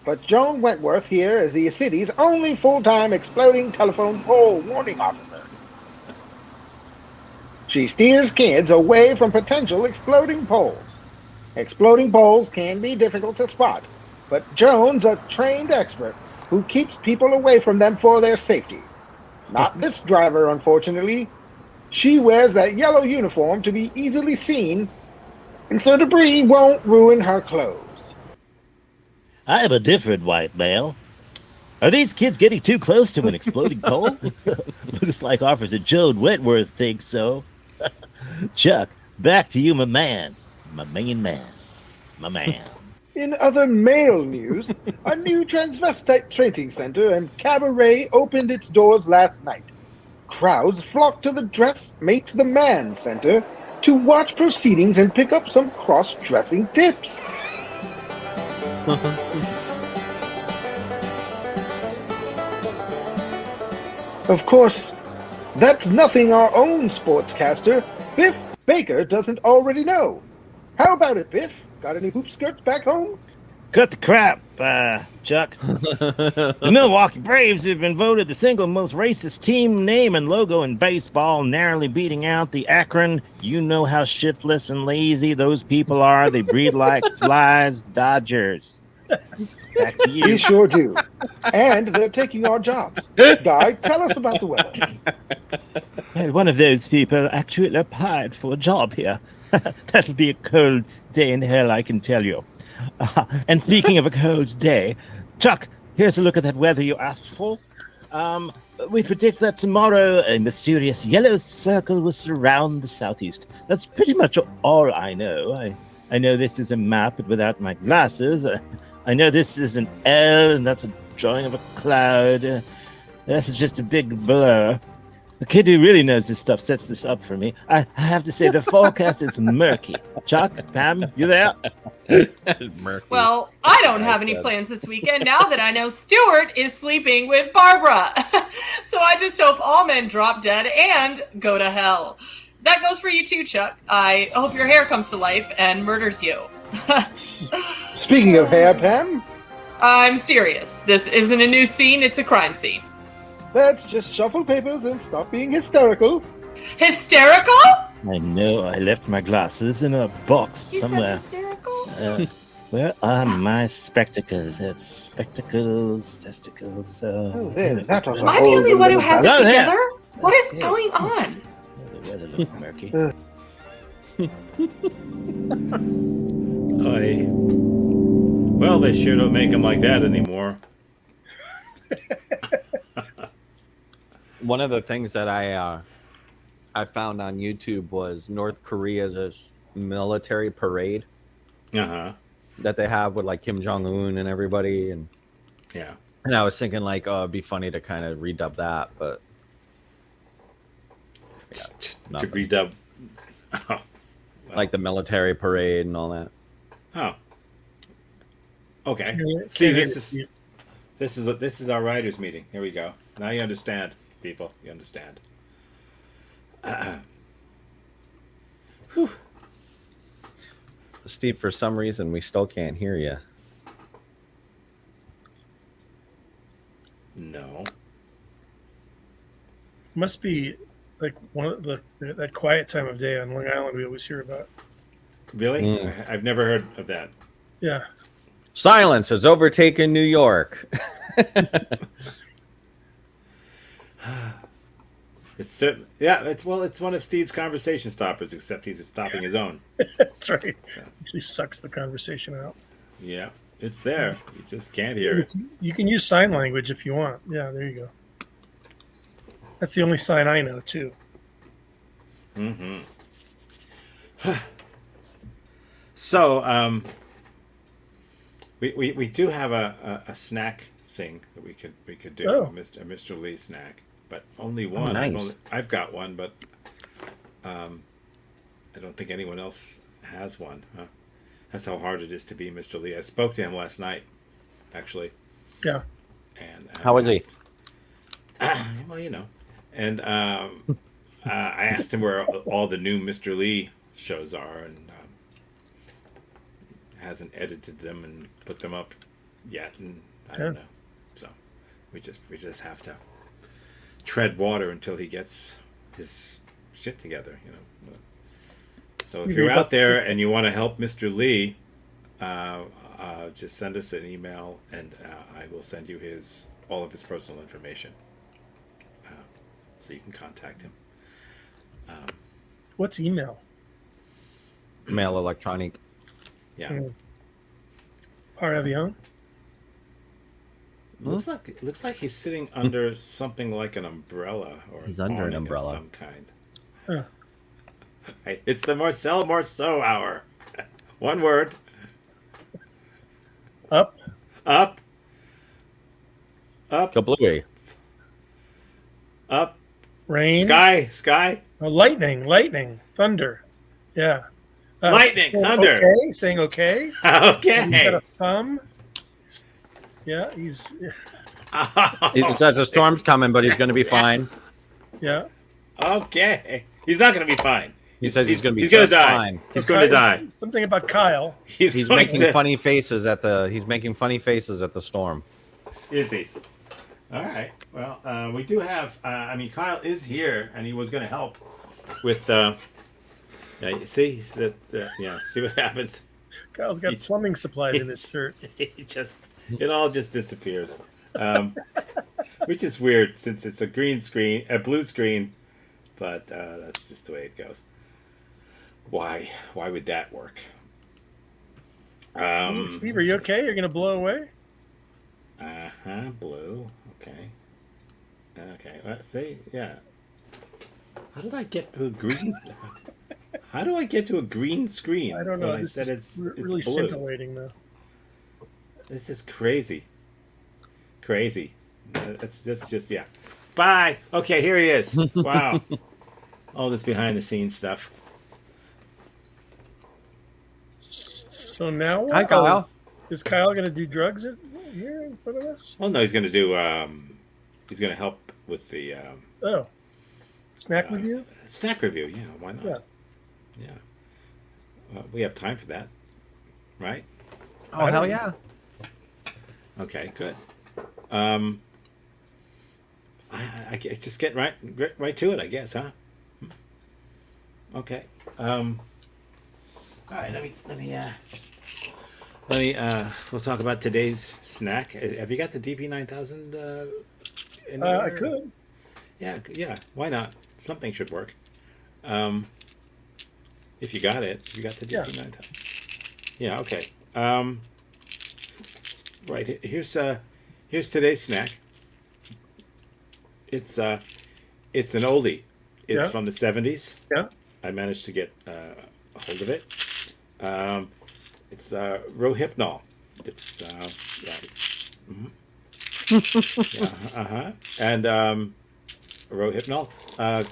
But Joan Wentworth here is the city's only full-time exploding telephone pole warning officer. She steers kids away from potential exploding poles. Exploding poles can be difficult to spot, but Joan's a trained expert who keeps people away from them for their safety. Not this driver, unfortunately. She wears that yellow uniform to be easily seen, and so debris won't ruin her clothes. I am a different white male. Are these kids getting too close to an exploding pole? Looks like Officer Joan Wentworth thinks so. Chuck, back to you, my man. My main man. My man. In other male news, a new transvestite training center and cabaret opened its doors last night. Crowds flocked to the Dress Makes the Man Center to watch proceedings and pick up some cross-dressing tips. Of course, that's nothing our own sportscaster, Biff Baker, doesn't already know. How about it, Biff? Got any hoop skirts back home? Cut the crap. Chuck. The Milwaukee Braves have been voted the single most racist team name and logo in baseball, narrowly beating out the Akron. You know how shiftless and lazy those people are. They breed like flies, Dodgers. Back to you. We sure do. And they're taking our jobs. Guy, tell us about the weather. Well, one of those people actually applied for a job here. That'll be a cold day in hell, I can tell you. And speaking of a cold day, Chuck, here's a look at that weather you asked for. We predict that tomorrow a mysterious yellow circle will surround the southeast. That's pretty much all I know. I know this is a map, but without my glasses. I know this is an L, and that's a drawing of a cloud. This is just a big blur. The kid who really knows this stuff sets this up for me. I have to say the forecast is murky. Chuck, Pam, you there? Murky. Well, I don't have any plans this weekend now that I know Stuart is sleeping with Barbara. So I just hope all men drop dead and go to hell. That goes for you too, Chuck. I hope your hair comes to life and murders you. Speaking of hair, Pam, I'm serious. This isn't a new scene, it's a crime scene. let's just shuffle papers and stop being hysterical. Hysterical? I know I left my glasses in a box You somewhere. said hysterical? Where are my spectacles? It's spectacles, testicles. Oh, there, that ought to Am I the hold only a one who little has it better. together? What is going on? The weather looks murky. Well, they sure don't make them like that anymore. One of the things that I found on YouTube was North Korea's military parade that they have with like Kim Jong-un and everybody, and yeah. And I was thinking like, oh, it'd be funny to kind of redub that, but yeah, To nothing. redub. Oh, Like the military parade and all that. oh. Okay. Can't See, hear this is our writers' meeting. Here we go. Now you understand, people. You understand. Whew. Steve, for some reason, we still can't hear you. No. Must be like one of that quiet time of day on Long Island we always hear about. Really? I've never heard of that. Yeah. Silence has overtaken New York. It's one of Steve's conversation stoppers, except he's stopping his own. That's right. So, Actually sucks the conversation out. yeah, it's there. You just can't hear it. You can use sign language if you want. Yeah, there you go. That's the only sign I know too. Mm-hmm. So, we do have a snack thing that we could do. Oh. A Mr. Lee snack, but only one. nice. I've got one, but I don't think anyone else has one. Huh? That's how hard it is to be Mr. Lee. I spoke to him last night, actually. Yeah. And How was he? Well, you know, and I asked him where all the new Mr. Lee shows are, and hasn't edited them and put them up yet, and I don't know. So we just have to tread water until he gets his shit together, you know. So if you're out there and you want to help Mr. Lee, just send us an email, and I will send you all of his personal information, so you can contact him. What's email? Mail electronic. Yeah. Par avion? It looks like he's sitting under something like an umbrella, or He's under an awning of umbrella. some kind. Huh. It's the Marcel Marceau hour. One word. Up. Up. Up. Kablooey. Up. Rain. Sky. Oh, lightning. Thunder. Yeah. Lightning. Thunder. Okay. Saying okay. Okay. He's got a thumb. Yeah, he's. He says a storm's coming, but he's going to be fine. Yeah. Okay. He's not going to be fine. He says he's going to be he's gonna just die. fine. He's going to die. Something about Kyle. He's making funny faces at the. He's making funny faces at the storm. Is he? All right. Well, we do have. I mean, Kyle is here, and he was going to help with. Yeah, you see that? Yeah. See what happens. Kyle's got plumbing supplies in his shirt. It all just disappears, which is weird since it's a blue screen, but that's just the way it goes. Why would that work? Steve, are you okay? You're gonna blow away? Blue. Okay. Let's see. Yeah. How did I get to a green? How do I get to a green screen? I don't know. When This I said is it's really blue. scintillating, though. This is crazy. That's just yeah. Bye. Okay, here he is. Wow. All this behind the scenes stuff. So now what? Hi, Kyle. Is Kyle going to do drugs here in front of us? Well, no, he's going to do. He's going to help with the. Snack review. Snack review. Yeah. Why not? Yeah. We have time for that, right? Oh, hell yeah. Okay, good. I just get right to it, I guess, huh? Okay. All right. Let me. We'll talk about today's snack. Have you got the DP9000? I could. Yeah. Why not? Something should work. If you got it, you got the DP9000. Yeah. Okay. Right. Here's today's snack. It's an oldie. It's from the 70s. Yeah. I managed to get a hold of it. It's Rohypnol. It's and Rohypnol,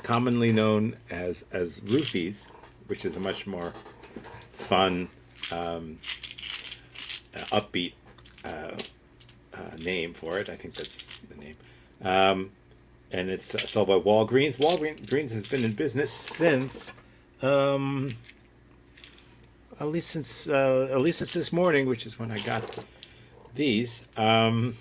commonly known as roofies, which is a much more fun, upbeat name for it. I think that's the name. And it's sold by Walgreens. Walgreens has been in business since, at least since this morning, which is when I got these. They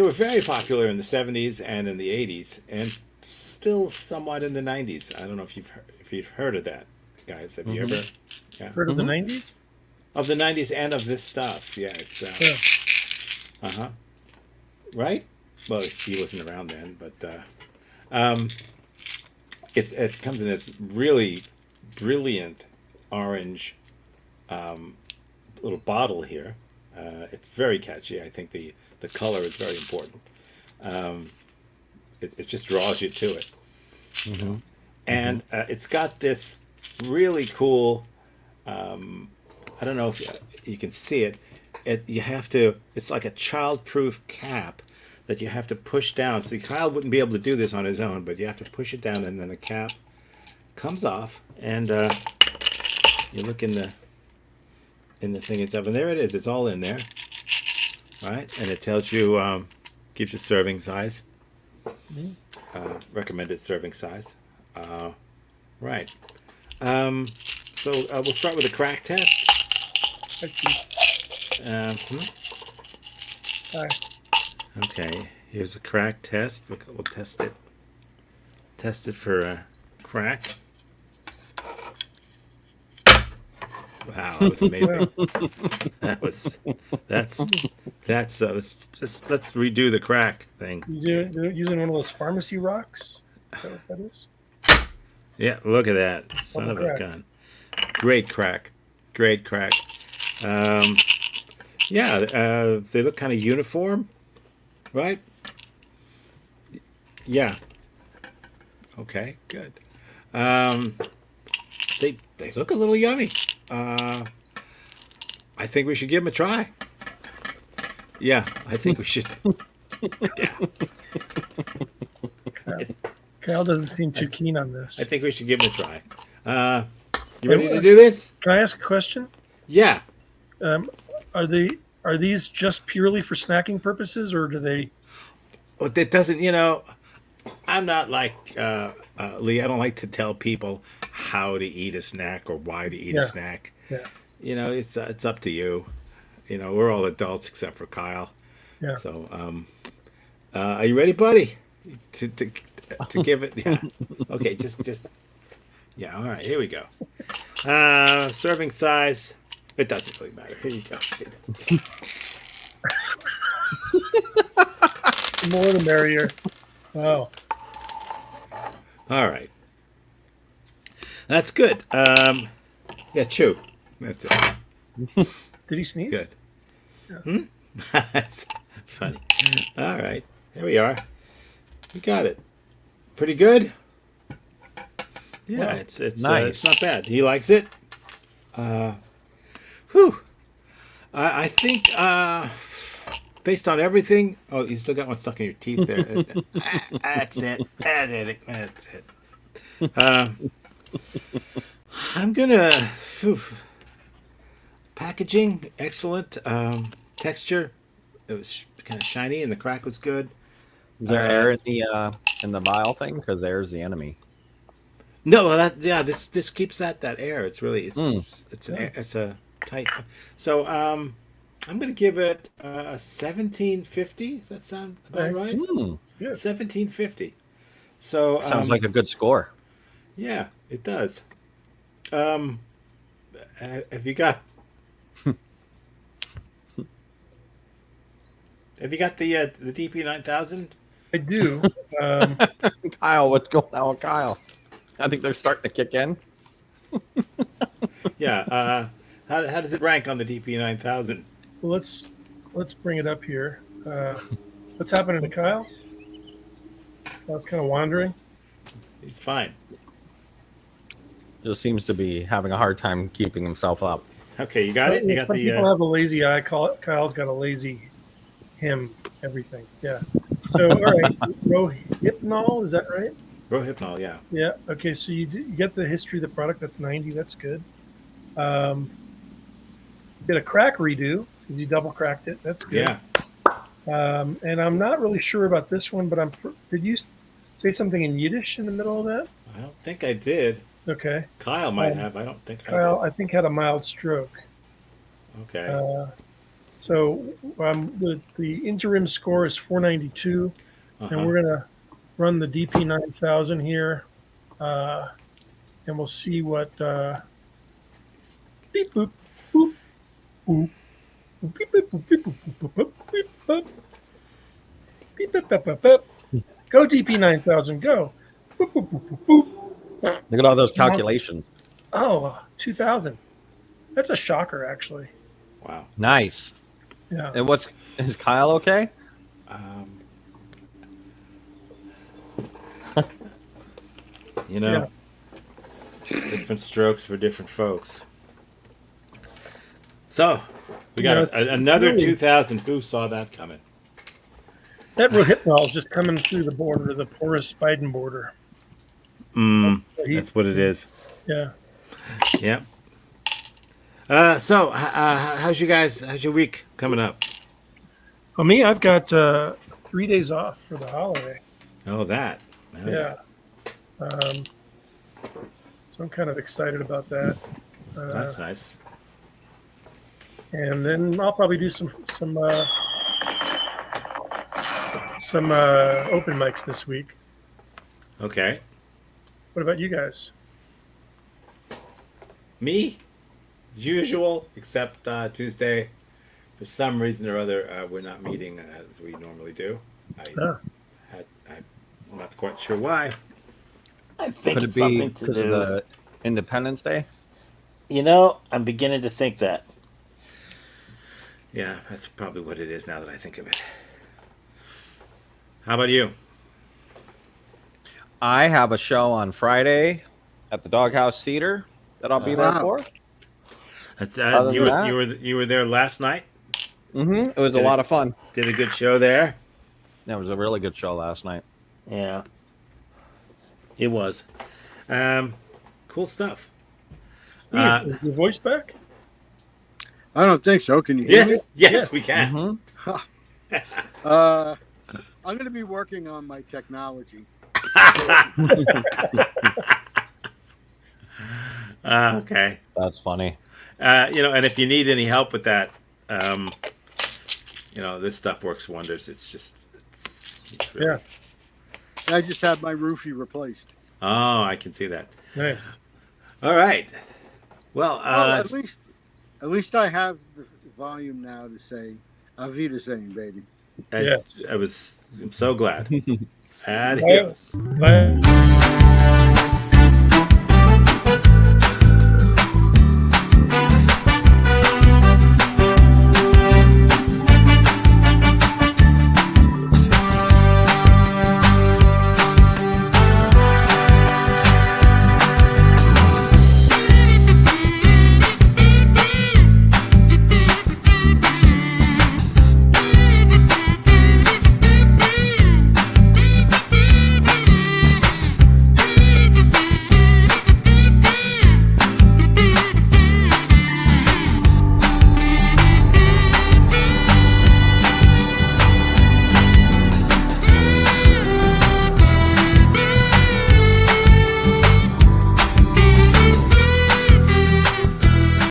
were very popular in the 70s and in the 80s, and still somewhat in the 90s. I don't know if you've heard of that, guys. Have you ever heard of the 90s? Of the 90s and of this stuff. Yeah, it's right. Well, he wasn't around then, but it comes in this really brilliant orange little bottle here. It's very catchy. I think the color is very important. It just draws you to it. Mm-hmm. And it's got this really cool. I don't know if you can see it. It's like a child-proof cap that you have to push down. See, Kyle wouldn't be able to do this on his own, but you have to push it down, and then the cap comes off, and you look in the thing itself, and there it is. It's all in there, right? And it tells you, gives you serving size, recommended serving size, right? So we'll start with a crack test. Hi. Okay, here's a crack test. We'll test it. Test it for a crack. Wow, that was amazing. Let's redo the crack thing. You using one of those pharmacy rocks? Is that what that is? Yeah, look at that. Son of a gun. Great crack. They look kind of uniform, right? Yeah. Okay, good. They look a little yummy. I think we should give them a try. Yeah, I think we should. Yeah. Kyle doesn't seem too keen on this. I think we should give them a try. You ready to do this? Can I ask a question? Yeah. Are these just purely for snacking purposes, or do they? Well, that doesn't. I'm not like Lee, I don't like to tell people how to eat a snack or why to eat a snack. Yeah. You know, it's up to you. You know, we're all adults except for Kyle. Yeah. So, are you ready, buddy? To give it? Yeah. Okay. Just. Yeah. All right. Here we go. Serving size. It doesn't really matter. Here you go. The more the merrier. Wow. All right. That's good. Yeah, chew. That's it. Did he sneeze? Good. Yeah. That's funny. All right. Here we are. We got it. Pretty good. Yeah, Wow. it's Nice. It's not bad. He likes it. Whew. I think based on everything. Oh, you still got one stuck in your teeth there. That's it. That's it. I'm gonna. Packaging excellent. Texture. It was kind of shiny, and the crack was good. Is there air in the vial thing? Because air's the enemy. No, this keeps that air. It's really it's a tight. So I'm gonna give it a 1750. Does that sound about right? Good. 1750. So Sounds like a good score. Yeah, it does. Have you got? Have you got the DP 9000? I do. Kyle, what's going on with Kyle? I think they're starting to kick in. Yeah. How does it rank on the DP 9000? Well, let's bring it up here. What's happening to Kyle? I was kind of wandering. He's fine. Just seems to be having a hard time keeping himself up. Okay, you got it. You got Some the. people have a lazy eye. Kyle's got a lazy him. Everything. Yeah. So all right, Rohypnol, is that right? Rohypnol, yeah. Yeah. Okay. So you get the history of the product. That's 90. That's good. You get a crack redo because you double cracked it. That's good. Yeah. And I'm not really sure about this one, but did you say something in Yiddish in the middle of that? I don't think I did. Okay. Kyle might have. I don't think Kyle, I think, had a mild stroke. Okay. So the interim score is 492, and we're gonna run the DP 9000 here, and we'll see what. Beep boop boop boop beep boop boop beep boop boop boop beep boop beep boop boop boop boop. Go DP 9000, go. Boop boop boop boop boop. Look at all those calculations. Oh, 2000. That's a shocker, actually. Wow. Nice. Yeah. And is Kyle okay? You know, different strokes for different folks. So we got another really 2000. Who saw that coming? That Rohypnol is just coming through the border, the porous Biden border. That's what it is. Yeah. Yeah. So how's your week coming up? Well, me, I've got 3 days off for the holiday. Oh, that. Oh, yeah. So I'm kind of excited about that. That's nice. And then I'll probably do some open mics this week. Okay. What about you guys? Me, usual, except Tuesday. For some reason or other, we're not meeting as we normally do. I'm not quite sure why. I think Could it it's be something to because do. of the Independence Day? You know, I'm beginning to think that. Yeah, that's probably what it is now that I think of it. How about you? I have a show on Friday at the Doghouse Theater that I'll be there for. That's Other than you were there last night. Mm-hmm. It was a lot of fun. Did a good show there. That was a really good show last night. Yeah, it was. Cool stuff. Steve, is your voice back? I don't think so. Can you hear me? Yes, we can. I'm going to be working on my technology. Okay. That's funny. And if you need any help with that, this stuff works wonders. It's really... Yeah. I just had my roofie replaced. Oh, I can see that. Nice. All right. Well, at least I have the volume now to say "Auf Wiedersehen," baby. Yes. I'm so glad. Adios. Bye.